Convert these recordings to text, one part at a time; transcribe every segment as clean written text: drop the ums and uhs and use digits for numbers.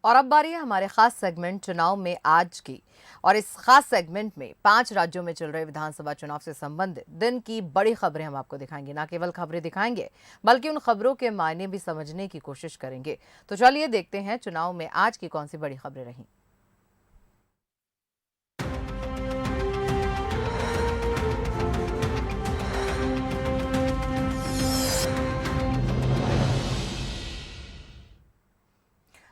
और अब बारी है हमारे खास सेगमेंट चुनाव में आज की। और इस खास सेगमेंट में 5 राज्यों में चल रहे विधानसभा चुनाव से संबंधित दिन की बड़ी खबरें हम आपको दिखाएंगे। ना केवल खबरें दिखाएंगे बल्कि उन खबरों के मायने भी समझने की कोशिश करेंगे। तो चलिए देखते हैं चुनाव में आज की कौन सी बड़ी खबरें रहीं।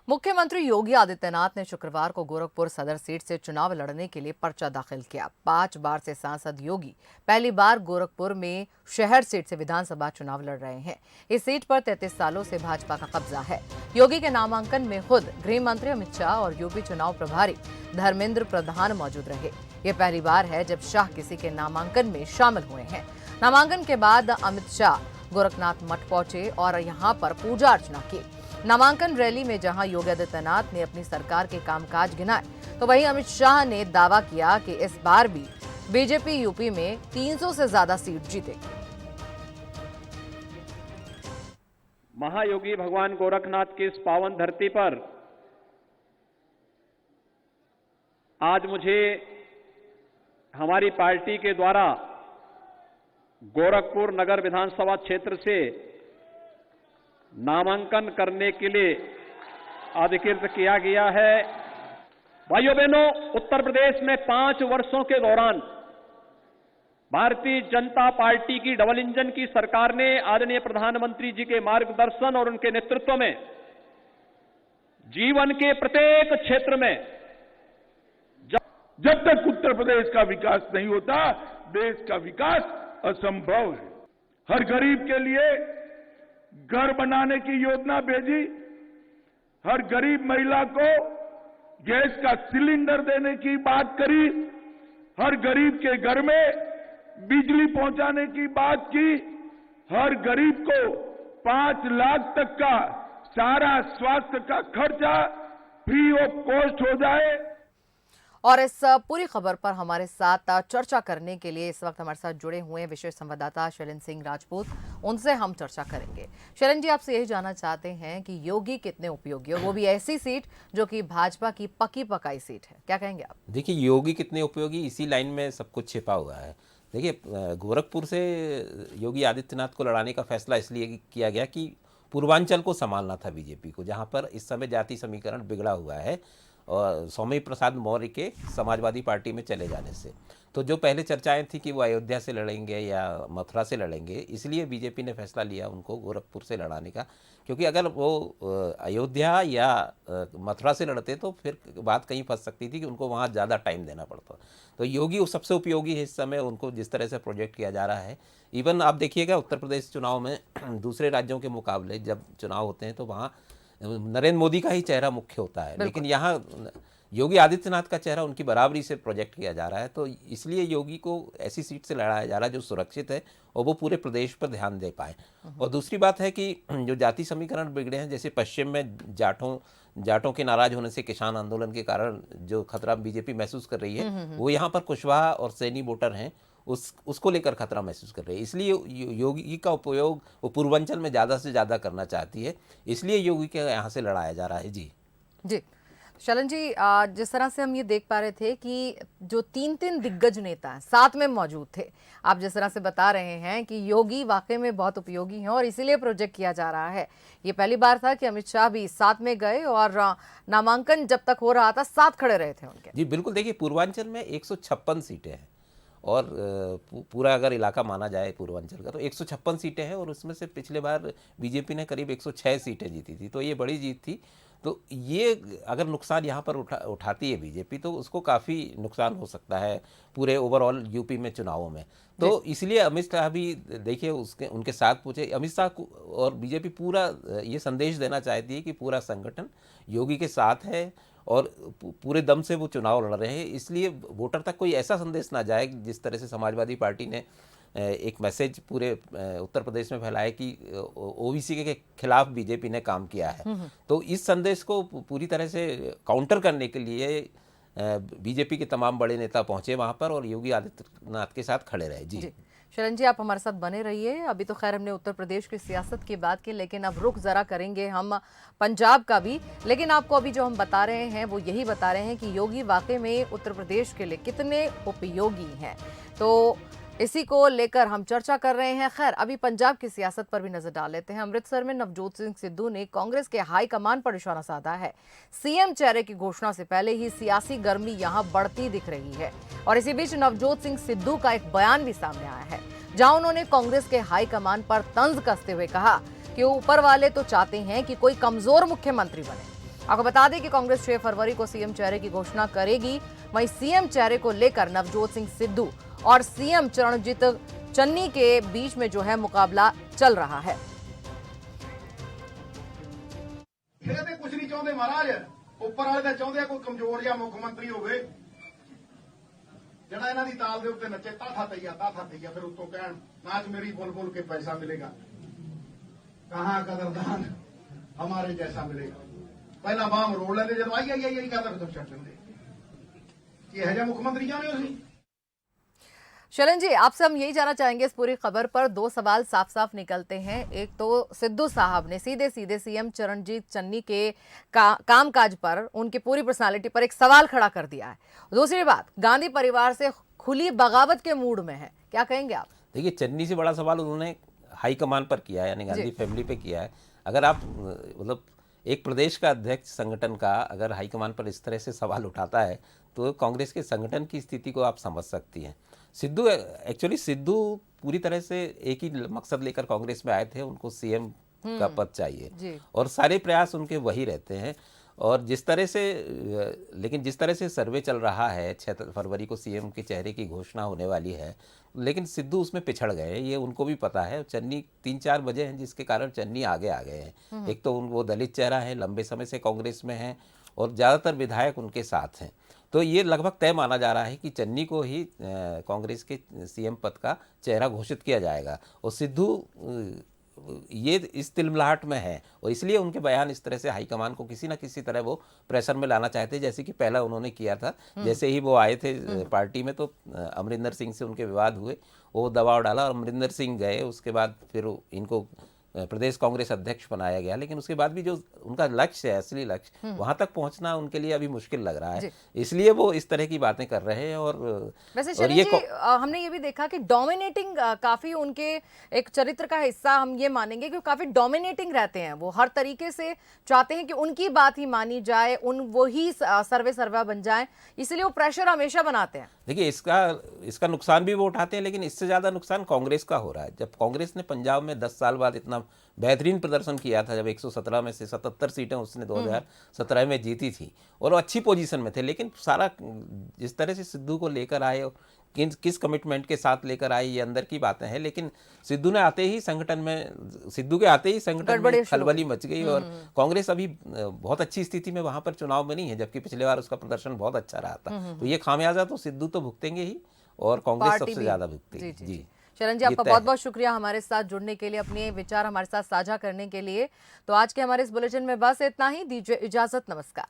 मुख्यमंत्री योगी आदित्यनाथ ने शुक्रवार को गोरखपुर सदर सीट से चुनाव लड़ने के लिए पर्चा दाखिल किया। 5 बार से सांसद योगी पहली बार गोरखपुर में शहर सीट से विधानसभा चुनाव लड़ रहे हैं। इस सीट पर 33 सालों से भाजपा का कब्जा है। योगी के नामांकन में खुद गृह मंत्री अमित शाह और यूपी चुनाव प्रभारी धर्मेंद्र प्रधान मौजूद रहे। ये पहली बार है जब शाह किसी के नामांकन में शामिल हुए हैं। नामांकन के बाद अमित शाह गोरखनाथ मठ पहुंचे और यहां पर पूजा अर्चना की। नामांकन रैली में जहां योगी आदित्यनाथ ने अपनी सरकार के कामकाज गिनाए, तो वहीं अमित शाह ने दावा किया कि इस बार भी बीजेपी यूपी में 300 से ज्यादा सीट जीतेगी। महायोगी भगवान गोरखनाथ की इस पावन धरती पर आज मुझे हमारी पार्टी के द्वारा गोरखपुर नगर विधानसभा क्षेत्र से नामांकन करने के लिए अधिकृत किया गया है। भाइयों बहनों, उत्तर प्रदेश में 5 वर्षों के दौरान भारतीय जनता पार्टी की डबल इंजन की सरकार ने आदरणीय प्रधानमंत्री जी के मार्गदर्शन और उनके नेतृत्व में जीवन के प्रत्येक क्षेत्र में जब तक उत्तर प्रदेश का विकास नहीं होता, देश का विकास असंभव है। हर गरीब के लिए घर बनाने की योजना भेजी, हर गरीब महिला को गैस का सिलेंडर देने की बात करी, हर गरीब के घर में बिजली पहुंचाने की बात की, हर गरीब को 5 लाख तक का सारा स्वास्थ्य का खर्चा फ्री ऑफ कॉस्ट हो जाए। और इस पूरी खबर पर हमारे साथ चर्चा करने के लिए इस वक्त हमारे साथ जुड़े हुए हैं विशेष संवाददाता शैलन सिंह राजपूत। उनसे हम चर्चा करेंगे। शैलन जी, आपसे यही जानना चाहते हैं कि योगी कितने उपयोगी, और वो भी ऐसी सीट जो कि भाजपा की पक्की पकाई सीट है, क्या कहेंगे आप? देखिए, योगी कितने उपयोगी, इसी लाइन में सब कुछ छिपा हुआ है। देखिए, गोरखपुर से योगी आदित्यनाथ को लड़ाने का फैसला इसलिए किया गया कि पूर्वांचल को संभालना था बीजेपी को, जहाँ पर इस समय जाति समीकरण बिगड़ा हुआ है और स्वामी प्रसाद मौर्य के समाजवादी पार्टी में चले जाने से। तो जो पहले चर्चाएं थी कि वो अयोध्या से लड़ेंगे या मथुरा से लड़ेंगे, इसलिए बीजेपी ने फैसला लिया उनको गोरखपुर से लड़ाने का, क्योंकि अगर वो अयोध्या या मथुरा से लड़ते तो फिर बात कहीं फंस सकती थी कि उनको वहाँ ज़्यादा टाइम देना पड़ता। तो योगी वो सबसे उपयोगी है इस समय, उनको जिस तरह से प्रोजेक्ट किया जा रहा है। इवन आप देखिएगा उत्तर प्रदेश चुनाव में दूसरे राज्यों के मुकाबले जब चुनाव होते हैं तो वहाँ नरेंद्र मोदी का ही चेहरा मुख्य होता है, लेकिन यहाँ योगी आदित्यनाथ का चेहरा उनकी बराबरी से प्रोजेक्ट किया जा रहा है। तो इसलिए योगी को ऐसी सीट से लड़ाया जा रहा है जो सुरक्षित है और वो पूरे प्रदेश पर ध्यान दे पाए। और दूसरी बात है कि जो जाति समीकरण बिगड़े हैं, जैसे पश्चिम में जाटों के नाराज होने से किसान आंदोलन के कारण जो खतरा बीजेपी महसूस कर रही है, वो यहाँ पर कुशवाहा और सैनी वोटर हैं, उसको लेकर खतरा महसूस कर रहे हैं। इसलिए योगी का उपयोग वो पूर्वांचल में ज़्यादा से ज़्यादा करना चाहती है, इसलिए योगी के यहाँ से लड़ाया जा रहा है। जी जी शैलन जी, जिस तरह से हम ये देख पा रहे थे कि जो 3 दिग्गज नेता साथ में मौजूद थे, आप जिस तरह से बता रहे हैं कि योगी वाकई में बहुत उपयोगी हैं और इसीलिए प्रोजेक्ट किया जा रहा है। ये पहली बार था कि अमित शाह भी साथ में गए और नामांकन जब तक हो रहा था साथ खड़े रहे थे उनके। जी बिल्कुल, देखिए पूर्वांचल में 156 सीटें हैं और पूरा अगर इलाका माना जाए पूर्वांचल का तो 156 सीटें हैं, और उसमें से पिछले बार बीजेपी ने करीब 106 सीटें जीती थी, तो ये बड़ी जीत थी। तो ये अगर नुकसान यहाँ पर उठाती है बीजेपी तो उसको काफ़ी नुकसान हो सकता है पूरे ओवरऑल यूपी में चुनावों में। तो इसलिए अमित शाह भी देखिए उनके साथ पूछे, अमित शाह और बीजेपी पूरा ये संदेश देना चाहती है कि पूरा संगठन योगी के साथ है और पूरे दम से वो चुनाव लड़ रहे हैं। इसलिए वोटर तक कोई ऐसा संदेश ना जाए जिस तरह से समाजवादी पार्टी ने एक मैसेज पूरे उत्तर प्रदेश में फैलाया कि ओबीसी के खिलाफ बीजेपी ने काम किया है। तो इस संदेश को पूरी तरह से काउंटर करने के लिए बीजेपी के तमाम बड़े नेता पहुंचे वहां पर और योगी आदित्यनाथ के साथ खड़े रहे। जी शरण जी, आप हमारे साथ बने रहिए। अभी तो खैर हमने उत्तर प्रदेश की सियासत की बात की, लेकिन अब रुख जरा करेंगे हम पंजाब का भी। लेकिन आपको अभी जो हम बता रहे हैं वो यही बता रहे हैं कि योगी वाकई में उत्तर प्रदेश के लिए कितने उपयोगी हैं, तो इसी को लेकर हम चर्चा कर रहे हैं। खैर, अभी पंजाब की सियासत पर भी नजर डाल लेते हैं। अमृतसर में नवजोत सिंह सिद्धू ने कांग्रेस के हाईकमान पर निशाना साधा है। सीएम चेहरे की घोषणा से पहले ही सियासी गर्मी यहां बढ़ती दिख रही है, और इसी बीच नवजोत सिंह सिद्धू का एक बयान भी सामने आया है, जहां उन्होंने कांग्रेस के हाईकमान पर तंज कसते हुए कहा कि ऊपर वाले तो चाहते हैं कि कोई कमजोर मुख्यमंत्री बने। आपको बता दें कि कांग्रेस 6 फरवरी को सीएम चेहरे की घोषणा करेगी। वहीं सीएम चेहरे को लेकर नवजोत सिंह सिद्धू और सीएम चरणजीत चन्नी के बीच में जो है मुकाबला चल रहा है। ਇਹ ਤੇ ਕੁਝ ਨਹੀਂ ਚਾਹੁੰਦੇ ਮਹਾਰਾਜ, ਉੱਪਰ ਵਾਲੇ ਤਾਂ ਚਾਹੁੰਦੇ ਆ ਕੋਈ ਕਮਜ਼ੋਰ ਜਿਹਾ ਮੁੱਖ ਮੰਤਰੀ ਹੋਵੇ ਜਿਹੜਾ ਇਹਨਾਂ ਦੀ ਤਾਲ ਦੇ ਉੱਤੇ ਨੱਚੇ, ਤਾਥਾ ਤਈਆ ਫਿਰ ਉੱਤੋਂ ਕਹਿਣ ਨਾਚ ਮੇਰੀ ਬੁਲਬੁਲ ਕੇ ਪੈਸਾ ਮਿਲੇਗਾ, ਕਹਾਂ ਕਦਰਦਾਨ ਹਮਾਰੇ ਜੈਸਾ ਮਿਲੇਗਾ। ਪਹਿਲਾਂ ਬਾਹ ਮਰੋੜ ਲੈਂਦੇ, ਜਦੋਂ ਆਈ ਕਰਦਾ ਫਿਰ ਛੱਡ ਦਿੰਦੇ। ਕੀ ਇਹੋ ਜਿਹਾ ਮੁੱਖ ਮੰਤਰੀ ਚਾਹੁੰਦੇ ਹੋ ਤੁਸੀਂ? शरण जी, आपसे हम यही जानना चाहेंगे इस पूरी खबर पर। दो सवाल साफ साफ निकलते हैं। एक तो सिद्धू साहब ने सीधे सीधे सीएम चरणजीत चन्नी के कामकाज पर, उनकी पूरी पर्सनालिटी पर एक सवाल खड़ा कर दिया है। दूसरी बात, गांधी परिवार से खुली बगावत के मूड में है, क्या कहेंगे आप? देखिए, चन्नी से बड़ा सवाल उन्होंने हाईकमान पर किया है, यानी गांधी फैमिली पे किया है। अगर आप मतलब एक प्रदेश का अध्यक्ष संगठन का अगर हाईकमान पर इस तरह से सवाल उठाता है तो कांग्रेस के संगठन की स्थिति को आप समझ सकती हैं। सिद्धू पूरी तरह से एक ही मकसद लेकर कांग्रेस में आए थे, उनको सीएम का पद चाहिए और सारे प्रयास उनके वही रहते हैं। और जिस तरह से सर्वे चल रहा है, 6 फरवरी को सीएम के चेहरे की घोषणा होने वाली है, लेकिन सिद्धू उसमें पिछड़ गए हैं, ये उनको भी पता है। चन्नी 3-4 वजह हैं जिसके कारण चन्नी आगे आ गए हैं। एक तो वो दलित चेहरा है, लंबे समय से कांग्रेस में हैं और ज़्यादातर विधायक उनके साथ हैं, तो ये लगभग तय माना जा रहा है कि चन्नी को ही कांग्रेस के सीएम पद का चेहरा घोषित किया जाएगा। और सिद्धू ये इस तिलमिलाहट में है और इसलिए उनके बयान इस तरह से हाईकमान को किसी ना किसी तरह वो प्रेशर में लाना चाहते हैं, जैसे कि पहला उन्होंने किया था। जैसे ही वो आए थे पार्टी में तो अमरिंदर सिंह से उनके विवाद हुए, वो दबाव डाला और अमरिंदर सिंह गए। उसके बाद फिर इनको प्रदेश कांग्रेस अध्यक्ष बनाया गया, लेकिन उसके बाद भी जो उनका लक्ष्य है, असली लक्ष्य, वहां तक पहुंचना उनके लिए अभी मुश्किल लग रहा है, इसलिए वो इस तरह की बातें कर रहे हैं। और वैसे शरण जी, हमने ये भी देखा कि डोमिनेटिंग काफी उनके एक चरित्र का हिस्सा हम ये मानेंगे कि काफी डोमिनेटिंग रहते हैं। वो हर तरीके से चाहते हैं कि उनकी बात ही मानी जाए, वो ही सर्वा बन जाए, इसलिए वो प्रेशर हमेशा बनाते हैं। देखिए, इसका नुकसान भी वो उठाते हैं, लेकिन इससे ज़्यादा नुकसान कांग्रेस का हो रहा है। जब कांग्रेस ने पंजाब में 10 साल बाद इतना बेहतरीन प्रदर्शन किया था, जब 117 में से 77 सीटें उसने 2017 में जीती थी और अच्छी पोजीशन में थे, लेकिन सारा जिस तरह से सिद्धू को लेकर आए, किस कमिटमेंट के साथ लेकर आए, ये अंदर की बातें हैं। लेकिन सिद्धू के आते ही संगठन में खलबली मच गई और कांग्रेस अभी बहुत अच्छी स्थिति में वहां पर चुनाव में नहीं है, जबकि पिछले बार उसका प्रदर्शन बहुत अच्छा रहा था। तो ये खामियाजा तो सिद्धू तो भुगतेंगे ही और कांग्रेस सबसे ज्यादा भुगतेगी। जी शरण जी, आपका बहुत बहुत शुक्रिया हमारे साथ जुड़ने के लिए, अपने विचार हमारे साथ साझा करने के लिए। तो आज के हमारे इस बुलेटिन में बस इतना ही। दीजिए इजाजत, नमस्कार।